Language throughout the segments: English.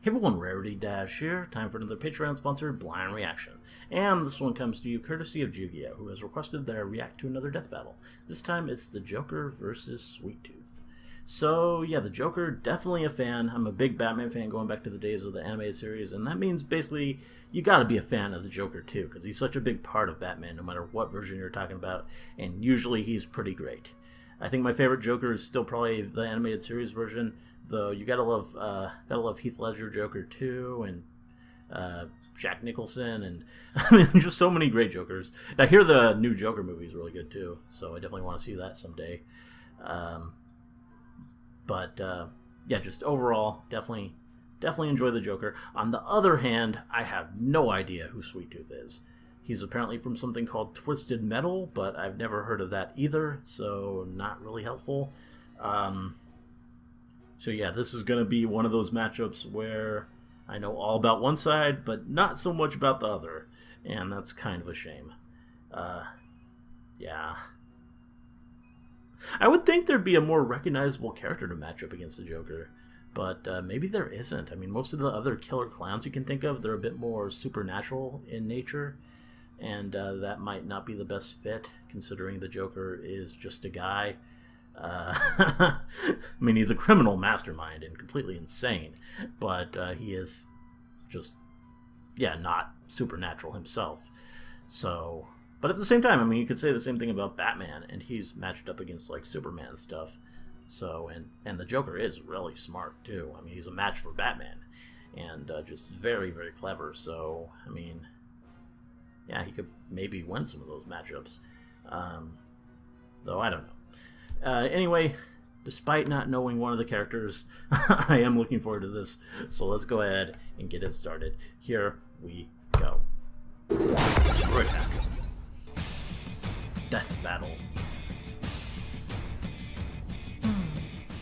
Hey everyone, Rarity Dash here. Time for another Patreon-sponsored Blind Reaction. And this one comes to you courtesy of Jugio, who has requested that I react to another death battle. This time it's the Joker versus Sweet Tooth. So yeah, the Joker, definitely a fan. I'm a big Batman fan going back to the days of the animated series, and that means basically you gotta be a fan of the Joker too, because he's such a big part of Batman no matter what version you're talking about, and usually he's pretty great. I think my favorite Joker is still probably the animated series version, though you gotta love Heath Ledger Joker too, and Jack Nicholson, and I mean just so many great Jokers. And I hear the new Joker movie is really good too, so I definitely want to see that someday. Yeah, just overall, definitely enjoy the Joker. On the other hand, I have no idea who Sweet Tooth is. He's apparently from something called Twisted Metal, but I've never heard of that either, so not really helpful. So yeah, this is going to be one of those matchups where I know all about one side, but not so much about the other, and that's kind of a shame. Yeah. I would think there'd be a more recognizable character to match up against the Joker, but maybe there isn't. I mean, most of the other killer clowns you can think of, they're a bit more supernatural in nature, and that might not be the best fit, considering the Joker is just a guy. I mean, he's a criminal mastermind and completely insane, but he is just, yeah, not supernatural himself. So, but at the same time, I mean, you could say the same thing about Batman, and he's matched up against, like, Superman stuff. So, and the Joker is really smart, too. I mean, he's a match for Batman, and just very, very clever. So, I mean, yeah, he could maybe win some of those matchups. Though, I don't know. Anyway, despite not knowing one of the characters, I am looking forward to this. So let's go ahead and get it started. Here we go. Destroy Attack. Death Battle.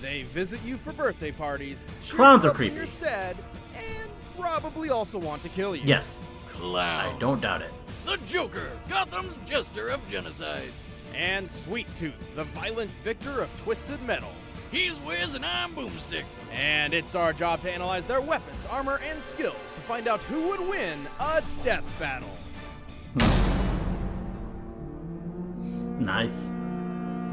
They visit you for birthday parties. Clowns are creepy. You're sad, and probably also want to kill you. Yes. Clowns. I don't doubt it. The Joker, Gotham's jester of genocide. And Sweet Tooth, the violent victor of Twisted Metal. He's Wiz and I'm Boomstick. And it's our job to analyze their weapons, armor, and skills to find out who would win a death battle. Nice.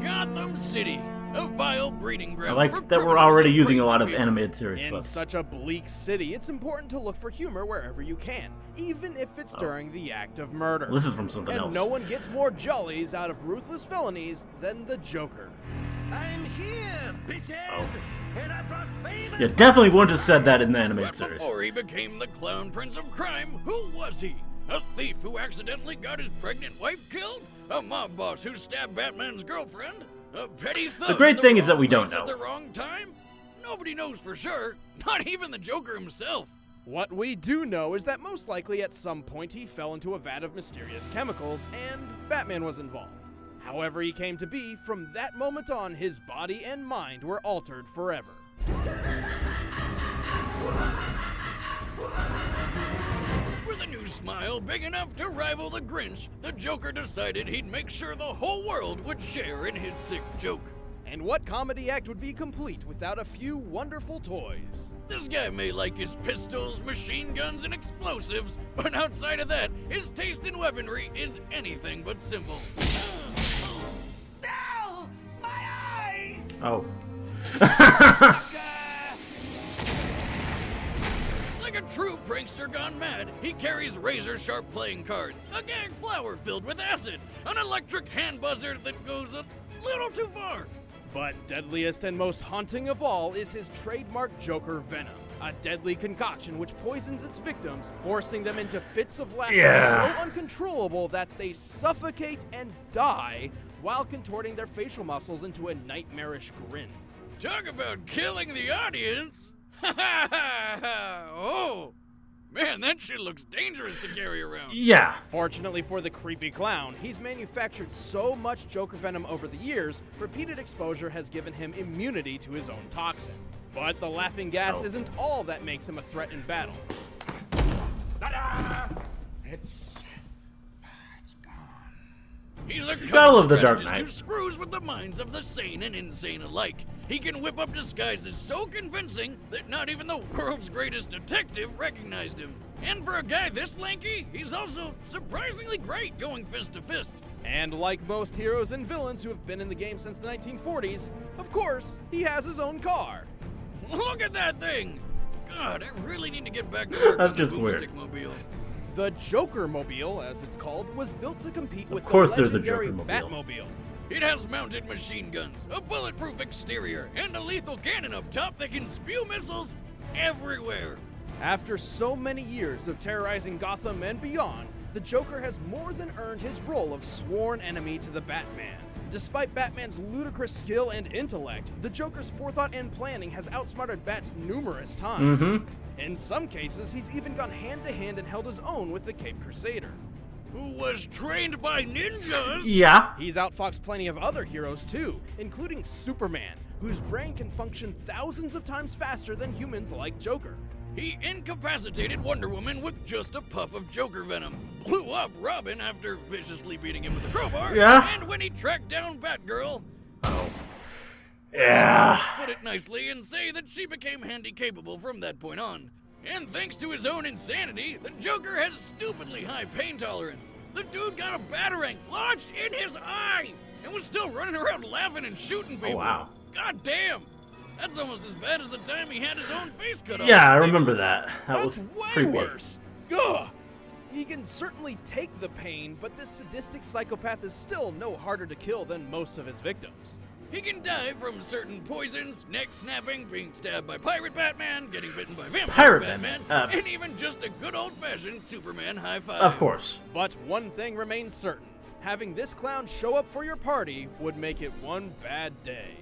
Gotham City, a vile breeding ground. I like for that we're criminals already and using a crazy lot of people. animated series In clips. such a bleak city, it's important to look for humor wherever you can, even if it's during the act of murder. This is from something And else. no one gets more jollies out of ruthless felonies than the Joker. I'm here, bitches! And I brought fame and You definitely wouldn't have said that in the animated But series. before he became the clown prince of crime, who was he? A thief who accidentally got his pregnant wife killed? A mob boss who stabbed Batman's girlfriend? A petty thug The great in the thing is that wrong we don't place at know. the wrong time? Nobody knows for sure, not even the Joker himself. What we do know is that most likely at some point he fell into a vat of mysterious chemicals and Batman was involved. However he came to be, from that moment on, his body and mind were altered forever. With a new smile big enough to rival the Grinch, the Joker decided he'd make sure the whole world would share in his sick joke. And what comedy act would be complete without a few wonderful toys? This guy may like his pistols, machine guns, and explosives, but outside of that, his taste in weaponry is anything but simple. Ow! My eye! Oh. Like a true prankster gone mad, he carries razor-sharp playing cards, a gag flower filled with acid, an electric hand buzzer that goes a little too far. But deadliest and most haunting of all is his trademark Joker venom, a deadly concoction which poisons its victims, forcing them into fits of laughter Yeah. so uncontrollable that they suffocate and die while contorting their facial muscles into a nightmarish grin. Talk about killing the audience! Ha ha ha ha! Oh! Man, that shit looks dangerous to carry around. Yeah. Fortunately for the creepy clown, he's manufactured so much Joker venom over the years, repeated exposure has given him immunity to his own toxin. But the laughing gas isn't all that makes him a threat in battle. It's gone. He's a gotta love the cunning Dark strategist Knight. who screws with the minds of the sane and insane alike. He can whip up disguises so convincing that not even the world's greatest detective recognized him. And for a guy this lanky, he's also surprisingly great going fist to fist. And like most heroes and villains who have been in the game since the 1940s, of course, he has his own car. Look at that thing! God, I really need to get back to work That's on just the weird. Boomstick-mobile. The Joker-mobile, as it's called, was built to compete with course the there's a legendary Joker-mobile. Batmobile. It has mounted machine guns, a bulletproof exterior, and a lethal cannon up top that can spew missiles everywhere. After so many years of terrorizing Gotham and beyond, the Joker has more than earned his role of sworn enemy to the Batman. Despite Batman's ludicrous skill and intellect, the Joker's forethought and planning has outsmarted Bats numerous times. In some cases, he's even gone hand-to-hand and held his own with the Caped Crusader. Who was trained by ninjas? Yeah. He's outfoxed plenty of other heroes too, including Superman, whose brain can function thousands of times faster than humans like Joker. He incapacitated Wonder Woman with just a puff of Joker venom, blew up Robin after viciously beating him with a crowbar, Yeah. and when he tracked down Batgirl, Yeah. put it nicely and say that she became handy-capable from that point on. And thanks to his own insanity, the Joker has stupidly high pain tolerance. The dude got a batarang lodged in his eye and was still running around laughing and shooting people. wow. God damn! That's almost as bad as the time he had his own face cut off. Yeah, I remember that. That That's was way creepy. worse. Ugh. He can certainly take the pain, but this sadistic psychopath is still no harder to kill than most of his victims. He can die from certain poisons, neck snapping, being stabbed by Pirate Batman, getting bitten by Vampire Pirate Batman, Batman, and even just a good old-fashioned Superman high five. Of course. But one thing remains certain. Having this clown show up for your party would make it one bad day.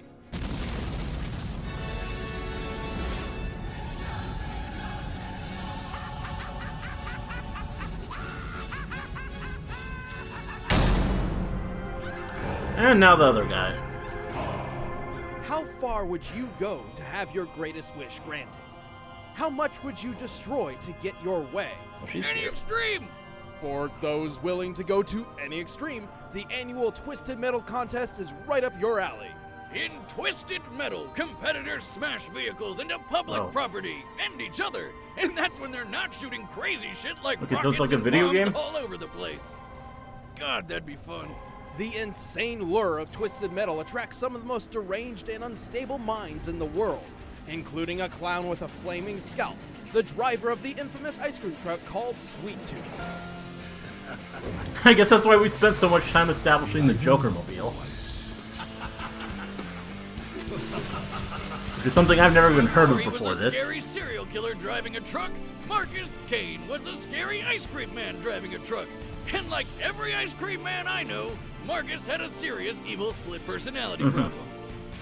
And now the other guy. How far would you go to have your greatest wish granted? How much would you destroy to get your way? Oh, she's Any cute. extreme! For those willing to go to any extreme, the annual Twisted Metal contest is right up your alley. In Twisted Metal, competitors smash vehicles into public Oh. property and each other, and that's when they're not shooting crazy shit like Okay, so it's rockets like a and video bombs game? all over the place. God, that'd be fun. The insane lure of Twisted Metal attracts some of the most deranged and unstable minds in the world, including a clown with a flaming scalp, the driver of the infamous ice cream truck called Sweet Tooth. I guess that's why we spent so much time establishing the Joker-mobile. Which is something I've never even heard of He before was a this. scary serial killer driving a truck. Marcus Kane was a scary ice cream man driving a truck. And like every ice cream man I know, Marcus had a serious evil split personality problem.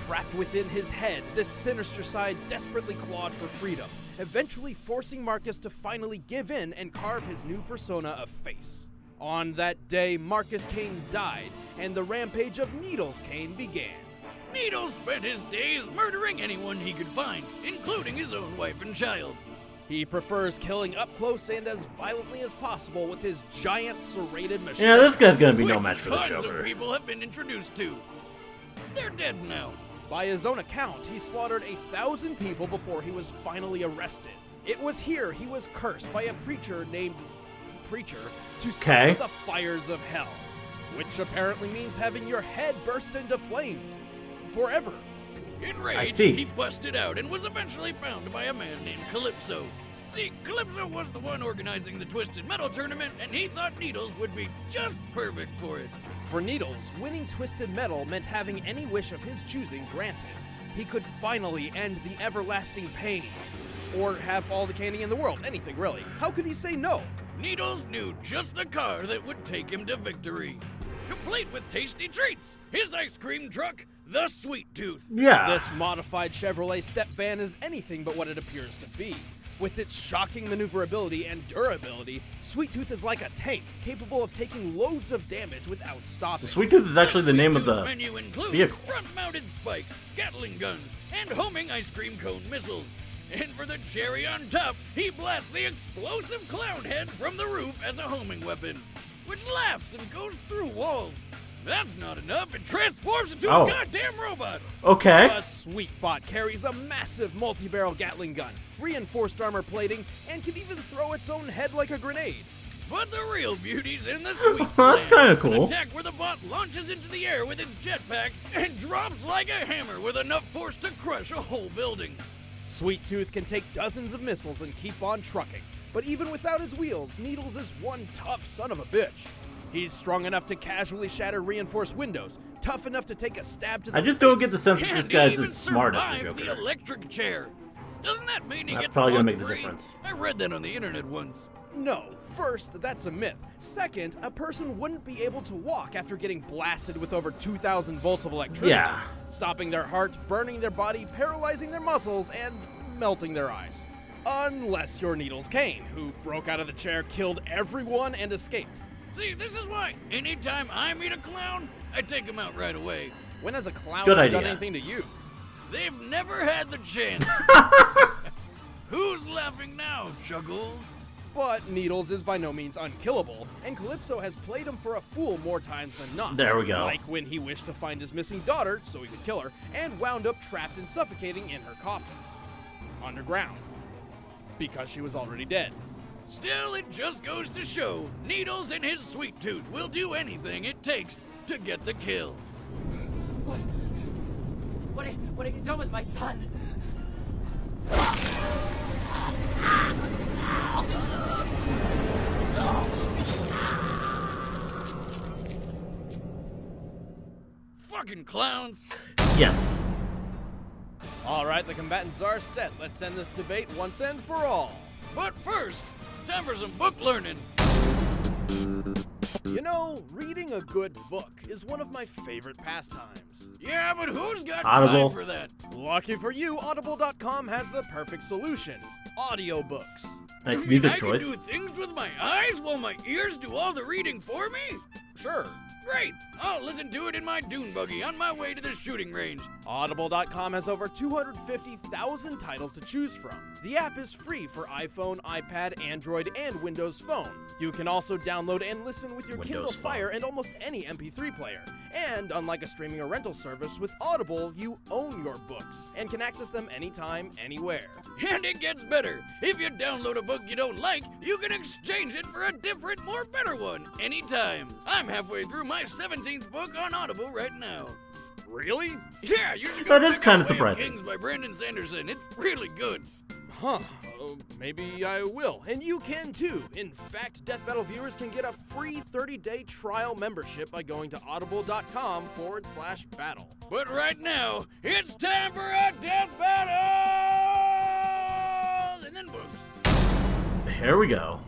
Trapped within his head, this sinister side desperately clawed for freedom, eventually forcing Marcus to finally give in and carve his new persona a face. On that day, Marcus Kane died, and the rampage of Needles Kane began. Needles spent his days murdering anyone he could find, including his own wife and child. He prefers killing up close and as violently as possible with his giant serrated machine. Yeah, this guy's gonna be no Which match for the tons of Joker. people have been introduced to. They're dead now. By his own account, he slaughtered 1,000 people before he was finally arrested. It was here he was cursed by a preacher named Preacher to Okay. suffer the fires of hell, which apparently means having your head burst into flames forever. Enraged, see. he busted out and was eventually found by a man named Calypso. See, Calypso was the one organizing the Twisted Metal tournament, and he thought Needles would be just perfect for it. For Needles, winning Twisted Metal meant having any wish of his choosing granted. He could finally end the everlasting pain. Or have all the candy in the world, anything really. How could he say no? Needles knew just the car that would take him to victory. Complete with tasty treats, his ice cream truck, the Sweet Tooth. Yeah. This modified Chevrolet step van is anything but what it appears to be. With its shocking maneuverability and durability, Sweet Tooth is like a tank, capable of taking loads of damage without stopping. Sweet Tooth is actually the name of the menu includes vehicle. front-mounted spikes, Gatling guns, and homing ice cream cone missiles. And for the cherry on top, he blasts the explosive clown head from the roof as a homing weapon, which laughs and goes through walls. That's not enough. It transforms into Oh. a goddamn robot. Okay. A sweet bot carries a massive multi-barrel Gatling gun, reinforced armor plating, and can even throw its own head like a grenade. But the real beauty's in the sweet That's slam, kinda cool. An attack where the bot launches into the air with its jetpack and drops like a hammer with enough force to crush a whole building. Sweet Tooth can take dozens of missiles and keep on trucking. But even without his wheels, Needles is one tough son of a bitch. He's strong enough to casually shatter reinforced windows, tough enough to take a stab to the I just face. don't get the sense that And this he guy's even as smart as the survived the Joker. electric chair. Doesn't that mean he That's gets probably gonna bug make the free? difference. I read that on the internet once. No, first, that's a myth. Second, a person wouldn't be able to walk after getting blasted with over 2,000 volts of electricity, Yeah. stopping their heart, burning their body, paralyzing their muscles, and melting their eyes. Unless you're Needles Kane, who broke out of the chair, killed everyone, and escaped. See, this is why anytime I meet a clown, I take him out right away. When has a clown Good ever done idea. anything to you? They've never had the chance. Who's laughing now, Chuggles? But Needles is by no means unkillable, and Calypso has played him for a fool more times than not. There we go. Like when he wished to find his missing daughter so he could kill her, and wound up trapped and suffocating in her coffin. Underground. Because she was already dead. Still, it just goes to show Needles and his sweet tooth will do anything it takes to get the kill. What have you done with my son? Fucking clowns. Yes. Alright, the combatants are set. Let's end this debate once and for all. But first, it's time for some book learning. You know, reading a good book is one of my favorite pastimes. Yeah, but who's got Audible. time for that? Lucky for you, Audible.com has the perfect solution. Audiobooks. Nice You music mean choice. I can do things with my eyes while my ears do all the reading for me? Sure. Great! I'll listen to it in my dune buggy on my way to the shooting range. Audible.com has over 250,000 titles to choose from. The app is free for iPhone, iPad, Android, and Windows Phone. You can also download and listen with your Windows Kindle Phone. Fire and almost any MP3 player. And unlike a streaming or rental service, with Audible, you own your books and can access them anytime, anywhere. And it gets better. If you download a book you don't like, you can exchange it for a different, more better one anytime. I'm halfway through my 17th book on Audible right now. Really? Yeah, you should That go is check kinda out Way of surprising. Kings by Brandon Sanderson. It's really good. Huh. Maybe I will. And you can too. In fact, Death Battle viewers can get a free 30-day trial membership by going to audible.com/battle. But right now, it's time for a death battle! And then books. Here we go.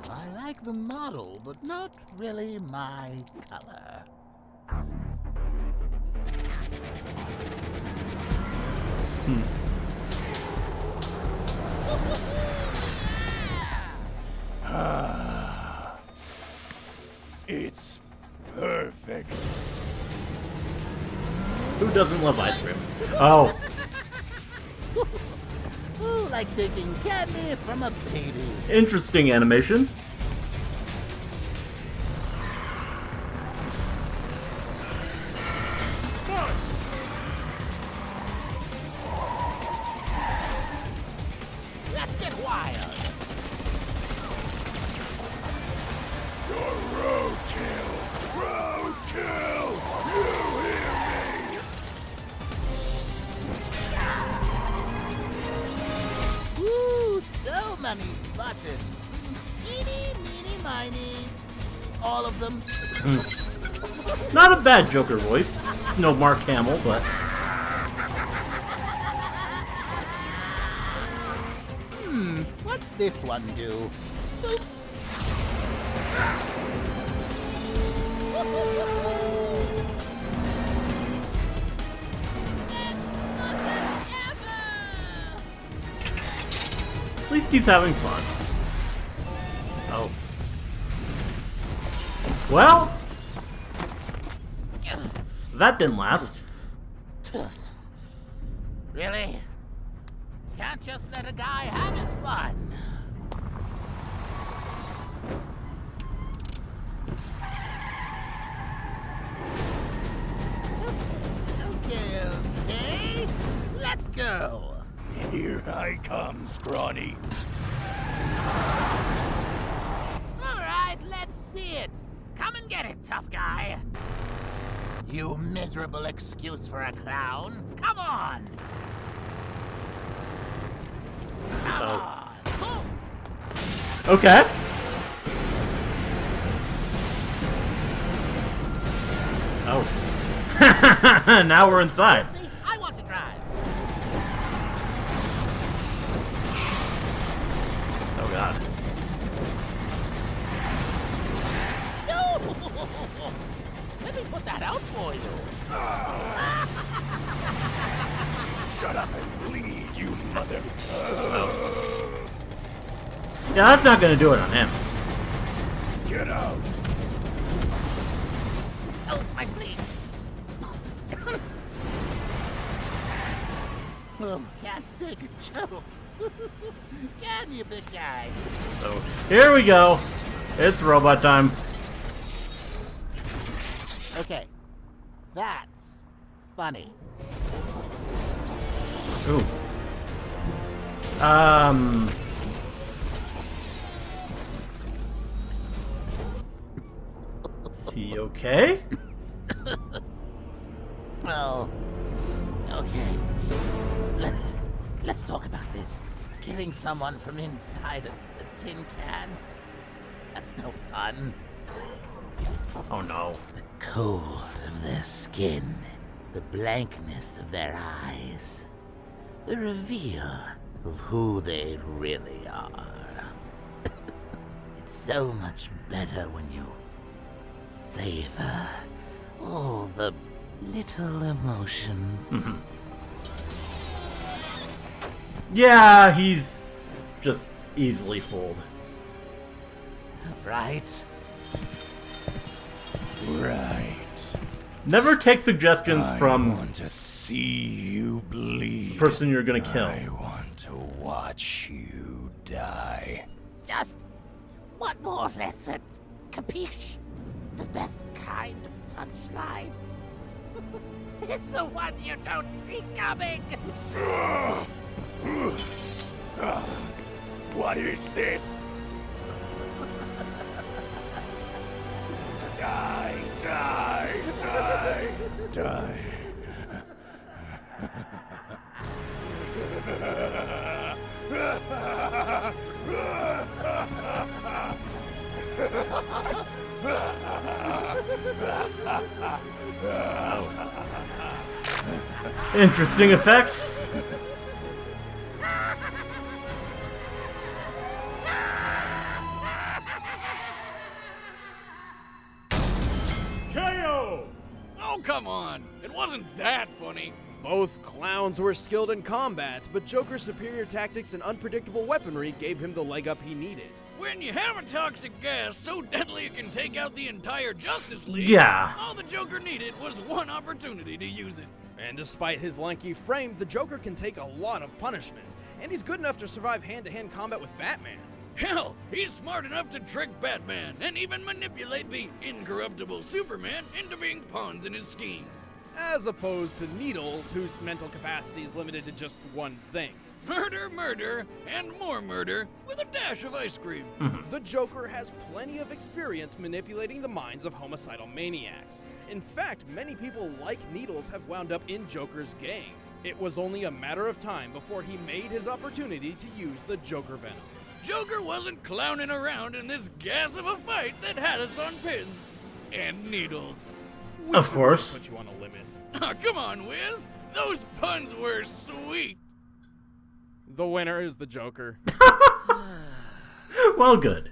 I like the model, but not really my color. It's perfect. Who doesn't love ice cream? Oh, Ooh, like taking candy from a baby. interesting animation. Let's get wild. Roadkill! Roadkill! You hear me? Ooh, so many buttons. Eeny, meeny, miny. All of them. Not a bad Joker voice. It's no Mark Hamill, but What's this one do? Boop. at least he's having fun. Oh. Well, that didn't last. Really? Can't just let a guy have his fun. I come, Scrawny. All right, let's see it. Come and get it, tough guy. You miserable excuse for a clown. Come on. Come on. Boom. Okay. Oh. Now we're inside. I want to drive. Oh god. No! Let me put that out for you. Shut up and bleed, you mother. Yeah, that's not gonna do it on him. Get out. Oh, my feet. Oh, can't take a joke. Can you, big guy? So, here we go. It's robot time. Okay, that's funny. Ooh. Is he okay? Well, okay. Let's talk about this. Killing someone from inside a tin can. That's no fun. Oh no. The cold of their skin, the blankness of their eyes, the reveal of who they really are. It's so much better when you savor all the little emotions. Yeah, he's just easily fooled. Right? Right. Never take suggestions I from want to see you bleed. the person you're gonna kill. I want to watch you die. Just one more lesson. Capiche? The best kind of punchline is the one you don't see coming. What is this? Die, die, die, die. Interesting effect. KO! Oh, come on. It wasn't that funny. Both clowns were skilled in combat, but Joker's superior tactics and unpredictable weaponry gave him the leg up he needed. When you have a toxic gas so deadly it can take out the entire Justice League, Yeah. all the Joker needed was one opportunity to use it. And despite his lanky frame, the Joker can take a lot of punishment, and he's good enough to survive hand-to-hand combat with Batman. Hell, he's smart enough to trick Batman and even manipulate the incorruptible Superman into being pawns in his schemes. As opposed to Needles, whose mental capacity is limited to just one thing. Murder, murder, and more murder with a dash of ice cream. The Joker has plenty of experience manipulating the minds of homicidal maniacs. In fact, many people like Needles have wound up in Joker's gang. It was only a matter of time before he made his opportunity to use the Joker Venom. Joker wasn't clowning around in this gas of a fight that had us on pins and needles. Of course. Put you on a limit. Oh, come on, Wiz. Those puns were sweet. The winner is the Joker. Well, good.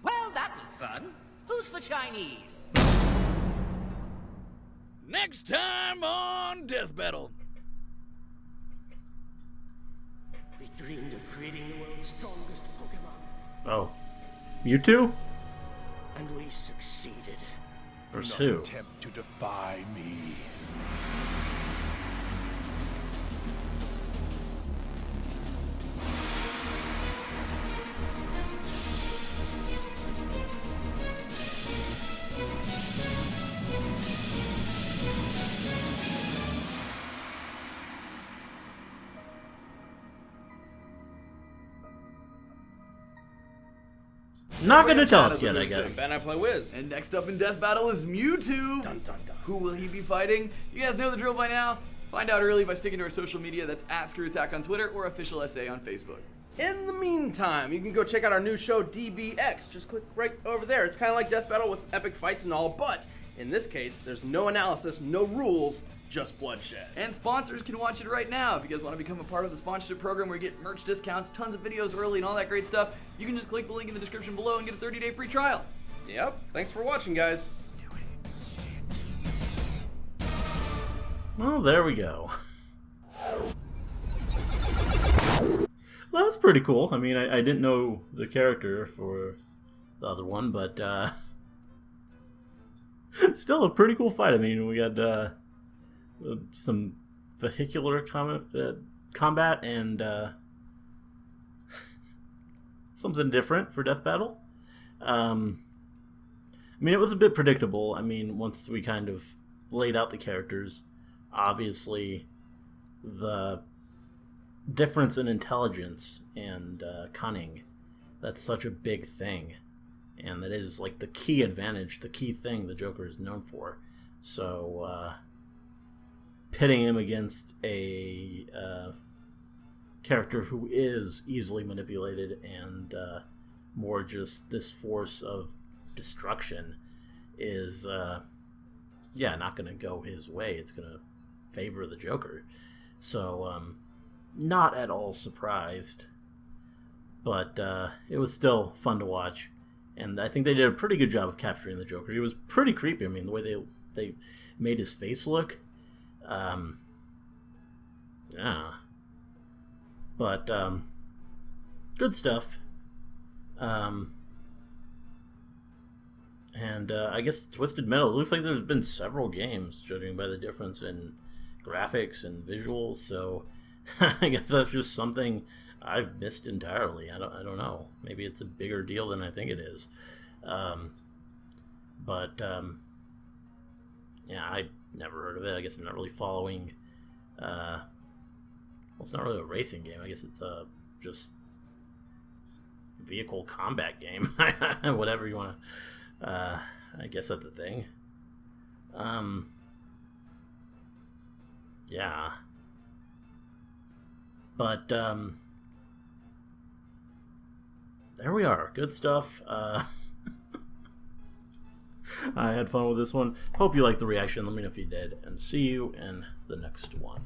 Well, that was fun. Who's for Chinese? Next time on Death Battle. We dreamed of creating the world's strongest Pokemon, Oh. Mewtwo? and we succeeded. Or Do Sue? not attempt to defy me. Not gonna tell Chat us is yet, I interesting. guess. Ben, I play Wiz. And next up in Death Battle is Mewtwo. Dun, dun, dun. Who will he be fighting? You guys know the drill by now. Find out early by sticking to our social media. That's @ScrewAttack on Twitter or Official SA on Facebook. In the meantime, you can go check out our new show, DBX. Just click right over there. It's kind of like Death Battle with epic fights and all, but in this case, there's no analysis, no rules, just bloodshed. And sponsors can watch it right now. If you guys want to become a part of the sponsorship program where you get merch discounts, tons of videos early, and all that great stuff, you can just click the link in the description below and get a 30-day free trial. Yep, thanks for watching, guys. Well, there we go. Well, that was pretty cool. I mean, I didn't know the character for the other one, but still a pretty cool fight. I mean, we got some vehicular combat and something different for Death Battle. I mean, it was a bit predictable. I mean, once we kind of laid out the characters, obviously the difference in intelligence and cunning, that's such a big thing. And that is like the key advantage, the key thing the Joker is known for. So, pitting him against a character who is easily manipulated and more just this force of destruction is, not going to go his way. It's going to favor the Joker. So, not at all surprised. But it was still fun to watch. And I think they did a pretty good job of capturing the Joker. He was pretty creepy. I mean, the way they made his face look. Yeah. But, good stuff. And I guess Twisted Metal, it looks like there's been several games, judging by the difference in graphics and visuals, so I guess that's just something I've missed entirely. I don't know. Maybe it's a bigger deal than I think it is. Yeah, I never heard of it. I guess I'm not really following. Well, it's not really a racing game. I guess it's just vehicle combat game. Whatever you want to. I guess that's the thing. Yeah. But there we are. Good stuff. I had fun with this one. Hope you liked the reaction. Let me know if you did. And see you in the next one.